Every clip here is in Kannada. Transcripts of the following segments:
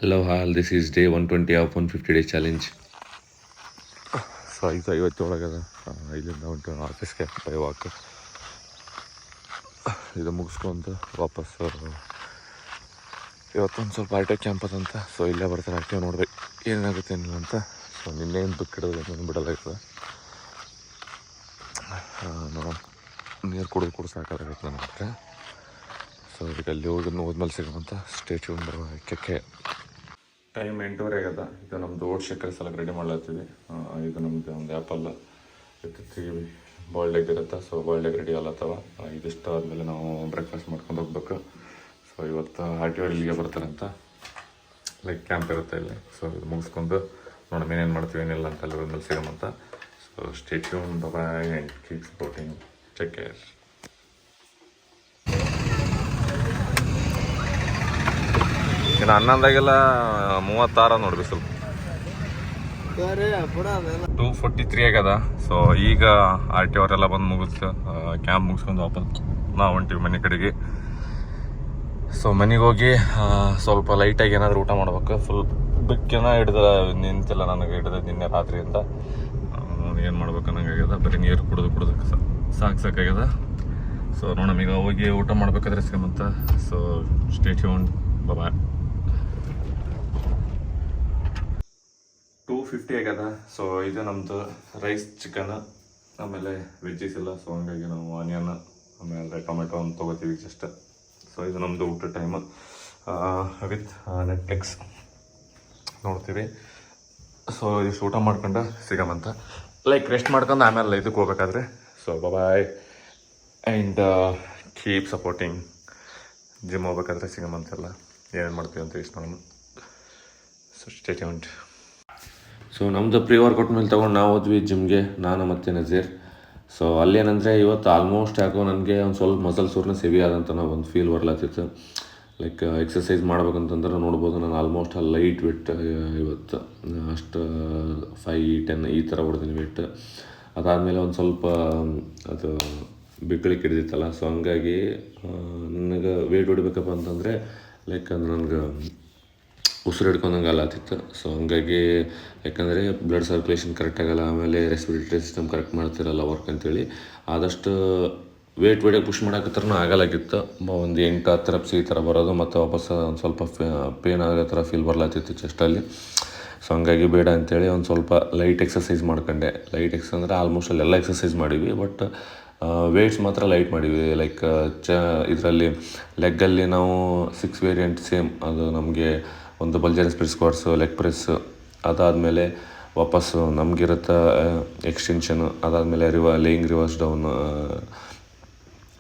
Hello, all. This is day 120 of 150 day challenge. So 5:50 ಇಲ್ಲಿಂದ ಹೊಂಟು ಆಫೀಸ್ಗೆ ಬೈ ವಾಕ್. ಇದು ಮುಗಿಸ್ಕೊಂಡು ವಾಪಸ್ ಇವತ್ತೊಂದು ಸ್ವಲ್ಪ ಆರ್ಟೆಕ್ ಕ್ಯಾಂಪಸ್ ಅಂತ. ಸೊ ಇಲ್ಲೇ ಬರ್ತಾರೆ ಆಕ್ಟಿವ್ ನೋಡ್ಬೇಕು ಏನಾಗುತ್ತೆ ಏನಿಲ್ಲ ಅಂತ. ಸೊ ನಿನ್ನೇನು ಬಿಕ್ಕಿಡೋದು ಬಿಡೋದಾಗ್ತದೆ. ನೋಡೋಣ, ನೀರು ಕುಡಿದು ಸಾಕಾಗತ್ತೆ ನನ್ನ ಹತ್ರ. ಸೊ ಇದಕ್ಕೆ ಅಲ್ಲಿ ಹೋದ್ಮೇಲೆ ಸಿಗೋಂತ ಸ್ಟೇಚ್ಯೂನ್ ಬರುವ ಕೆಕ್ಕೆ. ಟೈಮ್ 8:30 ಆಗ್ಯದ. ಇದು ನಮ್ಮದು ಓಟ್ ಶೇಖರ್ ಸಲ ರೆಡಿ ಮಾಡ್ಲತ್ತೀವಿ. ಇದು ನಮ್ಮದು ಒಂದು ಆ್ಯಪಲ್ ಇರ್ತೀವಿ, ಬಾಯ್ಲ್ಡ್ ಎಗ್ ಇರುತ್ತೆ. ಸೊ ಬಾಯ್ಲ್ಡ್ ಎಗ್ ರೆಡಿ ಆಗತ್ತವ. ಇದಿಷ್ಟು ಆದಮೇಲೆ ನಾವು ಬ್ರೇಕ್ಫಾಸ್ಟ್ ಮಾಡ್ಕೊಂಡು ಹೋಗ್ಬೇಕು. ಸೊ ಇವತ್ತು RTO ಇಲ್ಲಿಗೆ ಬರ್ತಾರಂತ, ಲೈಕ್ ಕ್ಯಾಂಪ್ ಇರುತ್ತೆ ಇಲ್ಲಿ. ಸೊ ಇದು ಮುಗಿಸ್ಕೊಂಡು ನೋಡೋಣ ಏನೇನು ಮಾಡ್ತೀವಿ ಏನಿಲ್ಲ ಅಂತ ಅಲ್ಲಿ ಹೋದ್ಮೇಲೆ ಸಿಗೋಮಂತ. So stay tune, bye and keep supporting. Take care. ಇನ್ನು 11 36 ನೋಡಿ ಸ್ವಲ್ಪ 2:43 ಆಗ್ಯದ. ಸೊ ಈಗ RTO ಅವರೆಲ್ಲ ಬಂದು ಮುಗಿಸ್ತು ಕ್ಯಾಂಪ್ ಮುಗಿಸ್ಕೊಂಡು ವಾಪಸ್ ನಾವು ಹೊಂಟಿವಿ ಮನೆ ಕಡೆಗೆ. ಸೊ ಮನೆಗೆ ಹೋಗಿ ಸ್ವಲ್ಪ ಲೈಟಾಗಿ ಏನಾದರೂ ಊಟ ಮಾಡ್ಬೇಕು. ಫುಲ್ ಬಿಕ್ಕೇನ ನಿಂತಿಲ್ಲ ನನಗೆ ಹಿಡಿದ ನಿನ್ನೆ ರಾತ್ರಿಯಿಂದ. ಏನು ಮಾಡ್ಬೇಕು ಅನ್ನಂಗಾಗ್ಯದ. ಬರೀ ನೀರು ಕುಡಿದು ಸಾಕಾಗ್ಯದ. ಸೊ ನೋಡೋಣ ಈಗ ಹೋಗಿ ಊಟ ಮಾಡ್ಬೇಕಾದ್ರೆ ಸಿಗಮಂತ. ಸೊ ಸ್ಟೇ ಟ್ಯೂನ್, ಬಾಯ್. 2:50 ಆಗ್ಯದ. ಸೊ ಇದು ನಮ್ಮದು ರೈಸ್, ಚಿಕನ್, ಆಮೇಲೆ ವೆಜ್ಜೀಸ್ ಇಲ್ಲ. ಸೊ ಹಂಗಾಗಿ ನಾವು ಆನಿಯನ್ ಆಮೇಲೆ ಟೊಮೆಟೊ ಅಂತ ತೊಗೋತೀವಿ ಜಸ್ಟ್. ಸೊ ಇದು ನಮ್ಮದು ಊಟ ಟೈಮ್ ವಿತ್ ನೆಟ್ಫ್ಲಿಕ್ಸ್ ನೋಡ್ತೀವಿ. ಸೊ ಇಷ್ಟು ಊಟ ಮಾಡ್ಕೊಂಡು ಸಿಗಮಂತ, ಲೈಕ್ ರೆಸ್ಟ್ ಮಾಡ್ಕೊಂಡು ಆಮೇಲೆ ಇದಕ್ಕೆ ಹೋಗ್ಬೇಕಾದ್ರೆ. So bye and keep supporting. Gym ಹೋಗ್ಬೇಕಾದ್ರೆ ಸಿಗಮಂತೆಲ್ಲ ಏನೇನು ಮಾಡ್ತೀವಿ ಅಂತ ಇಷ್ಟು ನೋಡೋಣ. So stay tuned. ಸೊ ನಮ್ಮದು ಪ್ರೀ ವರ್ಕೌಟ್ ಮೇಲೆ ತೊಗೊಂಡು ನಾವು ಹೋದ್ವಿ ಜಿಮ್ಗೆ, ನಾನು ಮತ್ತು ನಜೀರ್. ಸೊ ಅಲ್ಲೇನಂದರೆ ಇವತ್ತು ಆಲ್ಮೋಸ್ಟ್ ಯಾಕೋ ನನಗೆ ಒಂದು ಸ್ವಲ್ಪ ಮಸಲ್ ಸೂರ್ನೆಸ್ ಹೆವಿ ಆದಂತ ಒಂದು ಫೀಲ್ ಬರ್ಲತ್ತಿತ್ತು. ಲೈಕ್ ಎಕ್ಸಸೈಸ್ ಮಾಡ್ಬೇಕಂತಂದ್ರೆ ನೋಡ್ಬೋದು ನಾನು ಆಲ್ಮೋಸ್ಟ್ ಲೈಟ್ ವೆಟ್ ಇವತ್ತು ಅಷ್ಟು 5-10 ಈ ಥರ ಹೊಡೆದೀನಿ ವೆಟ್. ಅದಾದಮೇಲೆ ಒಂದು ಸ್ವಲ್ಪ ಅದು ಬಿಕ್ಕಳಿಗೆ ಹಿಡಿದಿತ್ತಲ್ಲ. ಸೊ ಹಂಗಾಗಿ ನನಗೆ ವೆಯ್ಟ್ ಹೊಡಿಬೇಕಪ್ಪ ಅಂತಂದರೆ ಲೈಕ್ ಅದು ನನಗೆ ಉಸಿರು ಹಿಡ್ಕೊಂಡಂಗೆ ಅಲ್ಲತ್ತಿತ್ತು. ಸೊ ಹಂಗಾಗಿ ಯಾಕಂದರೆ ಬ್ಲಡ್ ಸರ್ಕ್ಯುಲೇಷನ್ ಕರೆಕ್ಟ್ ಆಗಲ್ಲ, ಆಮೇಲೆ ರೆಸ್ಪಿರೇಟರಿ ಸಿಸ್ಟಮ್ ಕರೆಕ್ಟ್ ಮಾಡ್ತಿರಲ್ಲ ವರ್ಕ್ ಅಂತೇಳಿ ಆದಷ್ಟು ವೇಟ್ ಪುಷ್ ಮಾಡೋಕತ್ರನೂ ಆಗಲಾಗಿತ್ತು. ಒಂದು 8-10 reps ಈ ಥರ ಬರೋದು, ಮತ್ತು ವಾಪಸ್ ಒಂದು ಸ್ವಲ್ಪ ಪೇನ್ ಆಗೋ ಥರ ಫೀಲ್ ಬರ್ಲಾತಿತ್ತು ಚೆಸ್ಟಲ್ಲಿ. ಸೊ ಹಂಗಾಗಿ ಬೇಡ ಅಂತೇಳಿ ಒಂದು ಸ್ವಲ್ಪ ಲೈಟ್ ಎಕ್ಸಸೈಸ್ ಮಾಡ್ಕೊಂಡೆ. ಲೈಟ್ ಅಂದರೆ ಆಲ್ಮೋಸ್ಟ್ ಅಲ್ಲೆಲ್ಲ ಎಕ್ಸಸೈಸ್ ಮಾಡೀವಿ, ಬಟ್ ವೇಟ್ಸ್ ಮಾತ್ರ ಲೈಟ್ ಮಾಡೀವಿ. ಲೈಕ್ ಇದರಲ್ಲಿ ಲೆಗ್ಗಲ್ಲಿ ನಾವು 6 ವೇರಿಯಂಟ್ ಸೇಮ್. ಅದು ನಮಗೆ ಒಂದು Bulgarian split squats, leg press, ಅದಾದಮೇಲೆ ವಾಪಸ್ಸು ನಮಗಿರುತ್ತೆ ಎಕ್ಸ್ಟೆನ್ಷನು, ಅದಾದಮೇಲೆ laying reverse down,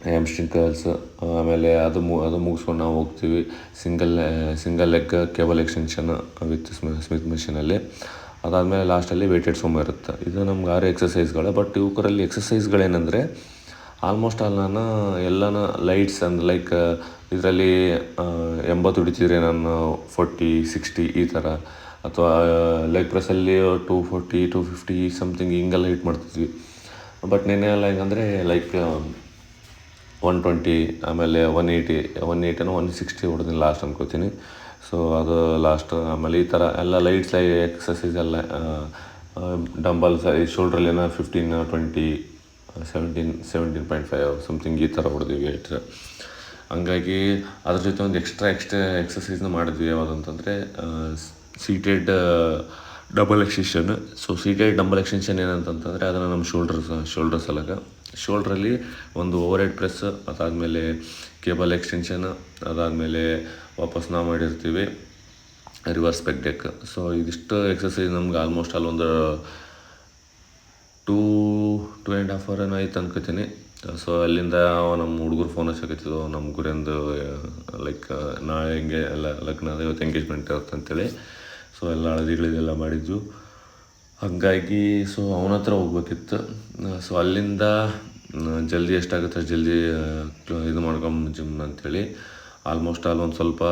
hamstring curls, ಆಮೇಲೆ ಅದು ಮುಗಿಸ್ಕೊಂಡು ನಾವು ಹೋಗ್ತೀವಿ single leg cable extension with Smith ಮೆಷಿನಲ್ಲಿ. ಅದಾದಮೇಲೆ ಲಾಸ್ಟಲ್ಲಿ ವೇಟೆಡ್ ಸುಮ್ಮ ಇರುತ್ತೆ. ಇದು ನಮ್ಗೆ 6 ಎಕ್ಸಸೈಸ್ಗಳು. ಬಟ್ ಇವರಲ್ಲಿ ಎಕ್ಸಸೈಸ್ಗಳೇನೆಂದರೆ ಆಲ್ಮೋಸ್ಟ್ ಆಲ್ ನಾನು ಎಲ್ಲನ ಲೈಟ್ಸ್ ಅಂದ್ ಲೈಕ್ ಇದರಲ್ಲಿ 80 ಹೊಡಿತಿದ್ರೆ ನಾನು 40-60 ಈ ಥರ, ಅಥವಾ ಲೆಗ್ ಪ್ರೆಸ್ಸಲ್ಲಿ 240-250 ಸಮಥಿಂಗ್ ಹಿಂಗೆಲ್ಲ ಹಿಟ್ ಮಾಡ್ತಿದ್ವಿ. ಬಟ್ ನೆನ್ನೆ ಎಲ್ಲ ಹೆಂಗಂದರೆ ಲೈಕ್ 120, ಆಮೇಲೆ 180 160 ಹೊಡೆದಿನಿ ಲಾಸ್ಟ್ ಅನ್ಕೋತೀನಿ. ಸೊ ಅದು ಲಾಸ್ಟ್. ಆಮೇಲೆ ಈ ಥರ ಎಲ್ಲ ಲೈಟ್ಸ್ ಎಕ್ಸಸೈಸ್ ಎಲ್ಲ ಡಂಬಲ್ಸ್ ಶೋಲ್ಡ್ರಲ್ಲೇನೋ 15, 20, 17.5 ಸಮಥಿಂಗ್ ಈ ಥರ ಹೊಡೆದಿವಿ ವೇಟ್. ಹಂಗಾಗಿ ಅದ್ರ ಜೊತೆ ಒಂದು ಎಕ್ಸ್ಟ್ರಾ ಎಕ್ಸಸೈಸ್ನ ಮಾಡಿದ್ವಿ. ಯಾವುದಂತಂದರೆ seated double extension. So seated double extension ಏನಂತಂದರೆ ಅದನ್ನು ನಮ್ಮ ಶೋಲ್ಡರ್ಸ್ ಅಲ್ಲಾಗ ಶೋಲ್ಡ್ರಲ್ಲಿ ಒಂದು ಓವರ್ ಹೆಡ್ ಪ್ರೆಸ್, ಅದಾದಮೇಲೆ ಕೇಬಲ್ ಎಕ್ಸ್ಟೆನ್ಷನ್, ಅದಾದಮೇಲೆ ವಾಪಸ್ ನಾವು ಮಾಡಿರ್ತೀವಿ ರಿವರ್ಸ್ ಪೆಗ್ ಡೆಕ್. ಸೊ ಇದಿಷ್ಟು ಎಕ್ಸಸೈಸ್ ನಮ್ಗೆ ಆಲ್ಮೋಸ್ಟ್ ಅಲ್ಲಿ ಒಂದು 2.5 hour ಏನೋ ಆಯ್ತು ಅನ್ಕೋತೀನಿ. ಸೊ ಅಲ್ಲಿಂದ ನಮ್ಮ ಹುಡುಗರು ಫೋನ್ ಹಚ್ಚಕತ್ತಿದ್ದು, ನಮ್ಮ ಗುರಿಯಂದು ಲೈಕ್ ನಾಳೆ ಹಿಂಗೆ ಎಲ್ಲ ಲಗ್ನ ಇವತ್ತು ಎಂಗೇಜ್ಮೆಂಟ್ ಇರುತ್ತೆ ಅಂತೇಳಿ. ಸೊ ಎಲ್ಲ ಹಳದಿಗಳಿಗೆಲ್ಲ ಮಾಡಿದ್ದು. ಹಾಗಾಗಿ ಸೊ ಅವನ ಹತ್ರ ಹೋಗ್ಬೇಕಿತ್ತು. ಸೊ ಅಲ್ಲಿಂದ ಜಲ್ದಿ ಎಷ್ಟಾಗುತ್ತೆ ಜಲ್ದಿ ಇದು ಮಾಡ್ಕೊಂಡು ಜಿಮ್ ಅಂತೇಳಿ ಆಲ್ಮೋಸ್ಟ್ ಅಲ್ಲಿ ಒಂದು ಸ್ವಲ್ಪ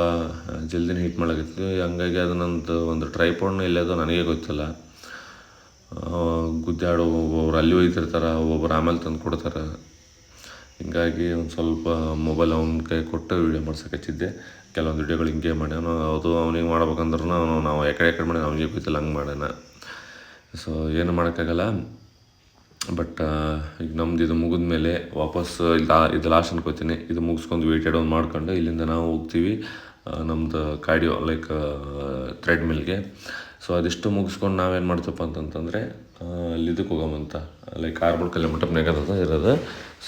ಜಲ್ದಿನೇ ಹಿಟ್ ಮಾಡಾಕತ್ತಿದ್ವಿ. ಹಂಗಾಗಿ ಅದು ನಂದು ಒಂದು ಟ್ರೈಪಾಡ್ನ ಇಲ್ಲದು ನನಗೆ ಗೊತ್ತಿಲ್ಲ. ಗುದ್ದಾಡೋ ಒಬ್ಬೊಬ್ರು ಅಲ್ಲಿ ಒಯ್ತಿರ್ತಾರೆ, ಒಬ್ಬೊಬ್ರು ಆಮೇಲೆ ತಂದು ಕೊಡ್ತಾರೆ. ಹಿಂಗಾಗಿ ಒಂದು ಸ್ವಲ್ಪ ಮೊಬೈಲ್ ಅವ್ನ ಕೈ ಕೊಟ್ಟು ವೀಡಿಯೋ ಮಾಡ್ಸೋಕೆ ಹಚ್ಚಿದ್ದೆ. ಕೆಲವೊಂದು ವಿಡಿಯೋಗಳು ಹಿಂಗೆ ಮಾಡ್ಯಾನ. ಅದು ಅವ್ನಿಗೆ ಮಾಡ್ಬೇಕಂದ್ರೆ ನಾವು ಯಾಕಡೆ ಮಾಡಿ ಅವ್ನಿಗೆ ಗೊತ್ತಿಲ್ಲ ಹಂಗೆ ಮಾಡ್ಯಾನ. ಸೊ ಏನು ಮಾಡೋಕ್ಕಾಗಲ್ಲ. ಬಟ್ ಈಗ ನಮ್ದು ಇದು ಮುಗಿದ ಮೇಲೆ ವಾಪಸ್ ಇದು ಲಾಸ್ಟ್ ಅನ್ಕೋತೀನಿ. ಇದು ಮುಗಿಸ್ಕೊಂಡು ವೇಟೆಡ್ ಒಂದು ಮಾಡ್ಕೊಂಡು ಇಲ್ಲಿಂದ ನಾವು ಹೋಗ್ತೀವಿ ನಮ್ಮದು ಕಾರ್ಡಿಯೋ ಲೈಕ್ ಥ್ರೆಡ್ ಮಿಲ್ಗೆ. ಸೊ ಅದಿಷ್ಟು ಮುಗಿಸ್ಕೊಂಡು ನಾವೇನು ಮಾಡ್ತಪ್ಪ ಅಂತಂತಂದರೆ ಅಲ್ಲಿ ಇದಕ್ಕೆ ಹೋಗಮ್ಮಂತ ಲೈಕ್ 6 ಕಿಲೋಮೀಟರ್ನಾಗ ಇರೋದು.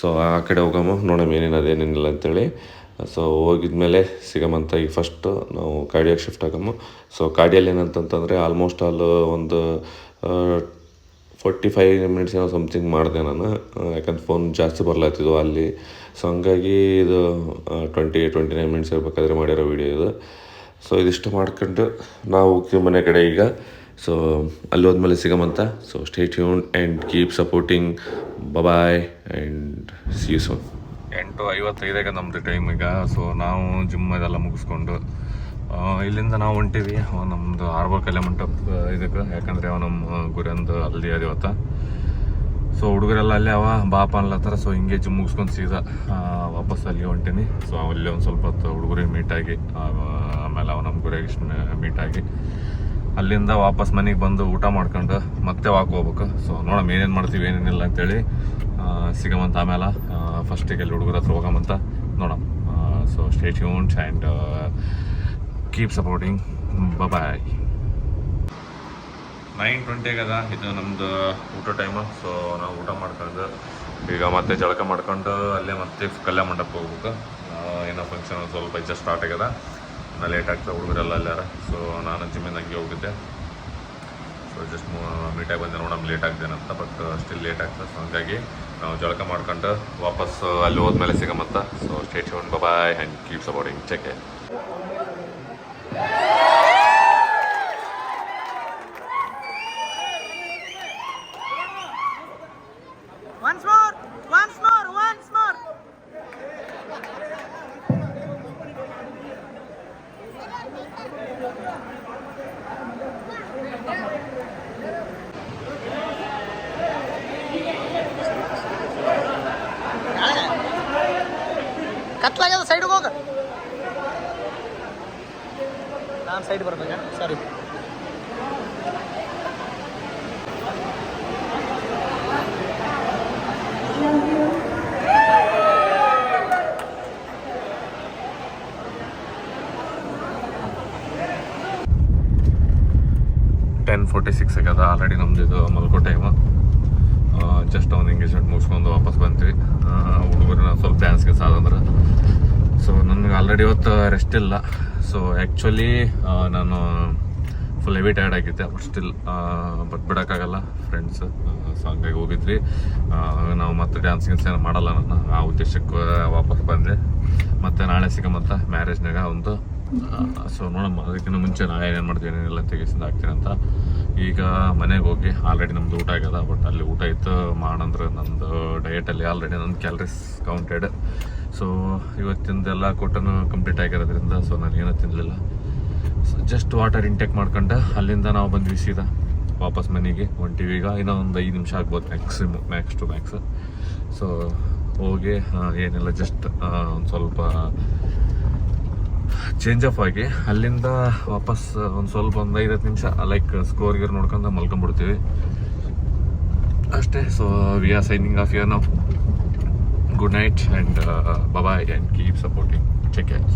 ಸೊ ಆ ಕಡೆ ಹೋಗಮ್ಮ ನೋಡಮ್ಮ ಏನೇನು ಅದೇನೇನಿಲ್ಲ ಅಂತೇಳಿ. ಸೊ ಹೋಗಿದ್ಮೇಲೆ ಸಿಗಮ್ಮಂತ. ಈಗ ಫಸ್ಟು ನಾವು ಕಾರ್ಡಿಯೋಗೆ ಶಿಫ್ಟ್ ಆಗಮ್ಮ. ಸೊ ಕಾರ್ಡಿಯಲ್ಲಿ ಏನಂತಂತಂದರೆ ಆಲ್ಮೋಸ್ಟ್ ಒಂದು 45 ಮಿನಿಟ್ಸ್ ಏನೋ ಸಮಥಿಂಗ್ ಮಾಡಿದೆ ನಾನು, ಯಾಕಂದ್ರೆ ಫೋನ್ ಜಾಸ್ತಿ ಬರ್ಲಾಗ್ತಿದ್ವು ಅಲ್ಲಿ. ಸೊ ಹಂಗಾಗಿ ಇದು 29 ಮಿನಿಟ್ಸ್ ಇರಬೇಕಾದ್ರೆ ಮಾಡಿರೋ ವೀಡಿಯೋ ಇದು. ಸೊ ಇದಿಷ್ಟು ಮಾಡ್ಕೊಂಡು ನಾವು ಹೋಗ್ತೀವಿ ಮನೆ ಕಡೆ ಈಗ. ಸೊ ಅಲ್ಲಿ ಹೋದ್ಮೇಲೆ ಸಿಗಮಂತ. So stay tuned and keep supporting. Bye and see you soon. 8:55 ನಮ್ಮದು ಟೈಮ್ ಈಗ. ಸೊ ನಾವು ಜಿಮ್ ಇದೆಲ್ಲ ಮುಗಿಸ್ಕೊಂಡು ಇಲ್ಲಿಂದ ನಾವು ಹೊಂಟೀವಿ ನಮ್ಮದು 6 ಕಿಲೋಮೀಟರ್ ಇದಕ್ಕೆ. ಯಾಕಂದರೆ ನಮ್ಮ ಗುರಿಯಂದು ಅಲ್ಲಿ ಅದೇವತ್ತ. ಸೊ ಹುಡುಗರೆಲ್ಲ ಅಲ್ಲೇ ಬಾಪ ಅನ್ಲತ್ತಾರ. ಸೊ ಹಿಂಗೆ ಜಿಮ್ ಮುಗಿಸ್ಕೊಂಡು ಸೀದಾ ವಾಪಸ್ ಅಲ್ಲಿ ಹೊಂಟೀನಿ. ಸೊ ಅಲ್ಲಿ ಒಂದು ಸ್ವಲ್ಪ ಹೊತ್ತು ಹುಡುಗರಿಗೆ ಮೀಟಾಗಿ ಆಮೇಲೆ ನಮ್ಮ ಗುರಿಯಾಗಿ ಮೀಟಾಗಿ ಅಲ್ಲಿಂದ ವಾಪಸ್ ಮನೆಗೆ ಬಂದು ಊಟ ಮಾಡ್ಕೊಂಡು ಮತ್ತೆ ವಾಕ್ ಹೋಗ್ಬೇಕು. ಸೊ ನೋಡಮ್ಮ ಏನೇನು ಮಾಡ್ತೀವಿ ಏನೇನಿಲ್ಲ ಅಂತೇಳಿ ಸಿಗಮಂತ. ಆಮೇಲೆ ಫಸ್ಟಿಗೆ ಅಲ್ಲಿ ಹುಡುಗರ ಹತ್ರ ಹೋಗಮಂತ ನೋಡಮ್ಮ. So stay tuned and keep supporting. Bye. 9:20 ಆಗದ. ಇದು ನಮ್ಮದು ಊಟ ಟೈಮು. ಸೊ ನಾವು ಊಟ ಮಾಡ್ಕೊಂಡು ಈಗ ಮತ್ತೆ ಜಳಕ ಮಾಡ್ಕೊಂಡು ಅಲ್ಲೇ ಮತ್ತೆ ಕಲ್ಯಾಣ ಮಂಟಪಕ್ಕೆ ಹೋಗ್ಬೇಕು. ಏನೋ ಫಂಕ್ಷನ್ ಸ್ವಲ್ಪ ಜಸ್ಟ್ ಸ್ಟಾರ್ಟ್ ಆಗ್ಯದ. ಲೇಟ್ ಆಗ್ತದೆ, ಹುಡುಗರೆಲ್ಲ ಅಲ್ಲಾರ. ಸೊ ನಾನು ಜಿಮ್ಮಿಂದ ಹಂಗೆ ಹೋಗಿದ್ದೆ. ಸೊ ಜಸ್ಟ್ ಮೀಟಾಗಿ ಬಂದೆ ನೋಡಮ್ಮ ಲೇಟ್ ಆಗ್ತೇನಂತ. ಬಟ್ ಸ್ಟಿಲ್ ಲೇಟ್ ಆಗ್ತದೆ. ಸೊ ಹಂಗಾಗಿ ನಾವು ಜಳಕ ಮಾಡ್ಕೊಂಡು ವಾಪಸ್ ಅಲ್ಲಿ ಹೋದ್ಮೇಲೆ ಸಿಗಮಂತ. So stay tuned. Bye and keep supporting. Check care. Once more. ಕತ್ಲಾಗ್ಯದ, ಸೈಡ್ಗೆ ಹೋಗ. ನಾನು ಸೈಡ್ ಬರ್ಬೇಕಾ? ಸರಿ. .46 ಆಗ್ಯದ. ಆಲ್ರೆಡಿ ನಮ್ದು ಇದು ಮಲ್ಕೋ ಟೈಮು. ಜಸ್ಟ್ ಒಂದು ಎಂಗೇಜ್ಮೆಂಟ್ ಮುಗಿಸ್ಕೊಂಡು ವಾಪಸ್ ಬಂತೀವಿ. ಹುಡುಗರನ್ನ ಸ್ವಲ್ಪ ಡ್ಯಾನ್ಸ್ಗೆ ಸಾದಂದ್ರೆ. ಸೊ ನನಗೆ ಆಲ್ರೆಡಿ ಇವತ್ತು ರೆಸ್ಟ್ ಇಲ್ಲ. ಸೊ ಆ್ಯಕ್ಚುಲಿ ನಾನು ಫುಲ್ ಹೆವಿ ಟೈರ್ಡ್ ಆಗಿದ್ದೆ. ಬಟ್ ಸ್ಟಿಲ್ ಬಟ್ ಬಿಡೋಕ್ಕಾಗಲ್ಲ ಫ್ರೆಂಡ್ಸ್. ಸೊ ಹಂಗಾಗಿ ಹೋಗಿದ್ವಿ. ನಾವು ಮತ್ತೆ ಡ್ಯಾನ್ಸ್ ಗಿನ್ಸ್ ಏನು ಮಾಡಲ್ಲ. ನಾನು ಆ ಉದ್ದೇಶಕ್ಕೆ ವಾಪಸ್ ಬಂದೆ. ಮತ್ತು ನಾಳೆ ಸಿಗಮಂತ ಮ್ಯಾರೇಜ್ನಾಗ ಒಂದು. ಸೊ ನೋಡಮ್ಮ ಅದಕ್ಕಿಂತ ಮುಂಚೆ ನಾಳೆ ಏನೇನು ಮಾಡ್ತೀವಿ ಏನೇನೆಲ್ಲ ತೆಗಿಸಿಂದ ಆಗ್ತೀನಿ ಅಂತ. ಈಗ ಮನೆಗೆ ಹೋಗಿ ಆಲ್ರೆಡಿ ನಮ್ಮದು ಊಟ ಆಗ್ಯದ. ಬಟ್ ಅಲ್ಲಿ ಊಟ ಇತ್ತು ಮಾಡಂದ್ರೆ ನಂದು ಡಯಟಲ್ಲಿ ಆಲ್ರೆಡಿ ನನ್ನ ಕ್ಯಾಲರೀಸ್ ಕೌಂಟೆಡ್. ಸೊ ಇವತ್ತಿಂದೆಲ್ಲ ಕೊಟ್ಟನು ಕಂಪ್ಲೀಟ್ ಆಗಿರೋದ್ರಿಂದ ಸೊ ನಾನು ಏನೂ ತಿನ್ನಲಿಲ್ಲ. ಸೊ ಜಸ್ಟ್ ವಾಟರ್ ಇಂಟೇಕ್ ಮಾಡ್ಕೊಂಡು ಅಲ್ಲಿಂದ ನಾವು ಬಂದ್ವಿ ಸೀದಾ ವಾಪಸ್ ಮನೆಗೆ ಹೊಂಟಿವಿ. ಈಗ ಇನ್ನೂ ಒಂದು 5 ನಿಮಿಷ ಆಗ್ಬೋದು ಮ್ಯಾಕ್ಸ್ ಟು ಮ್ಯಾಕ್ಸ್. ಸೊ ಹೋಗಿ ಏನಿಲ್ಲ ಜಸ್ಟ್ ಒಂದು ಸ್ವಲ್ಪ ಚೇಂಜ್ ಆಫ್ ಆಗಿ ಅಲ್ಲಿಂದ ವಾಪಸ್ ಒಂದು ಸ್ವಲ್ಪ 5-10 ನಿಮಿಷ ಲೈಕ್ ಸ್ಕೋರ್ ಗೀರ್ ನೋಡ್ಕೊಂಡು ಮಲ್ಕೊಂಡ್ಬಿಡ್ತೀವಿ ಅಷ್ಟೇ. So we are signing off here now. Good night and bye and keep supporting. Check care.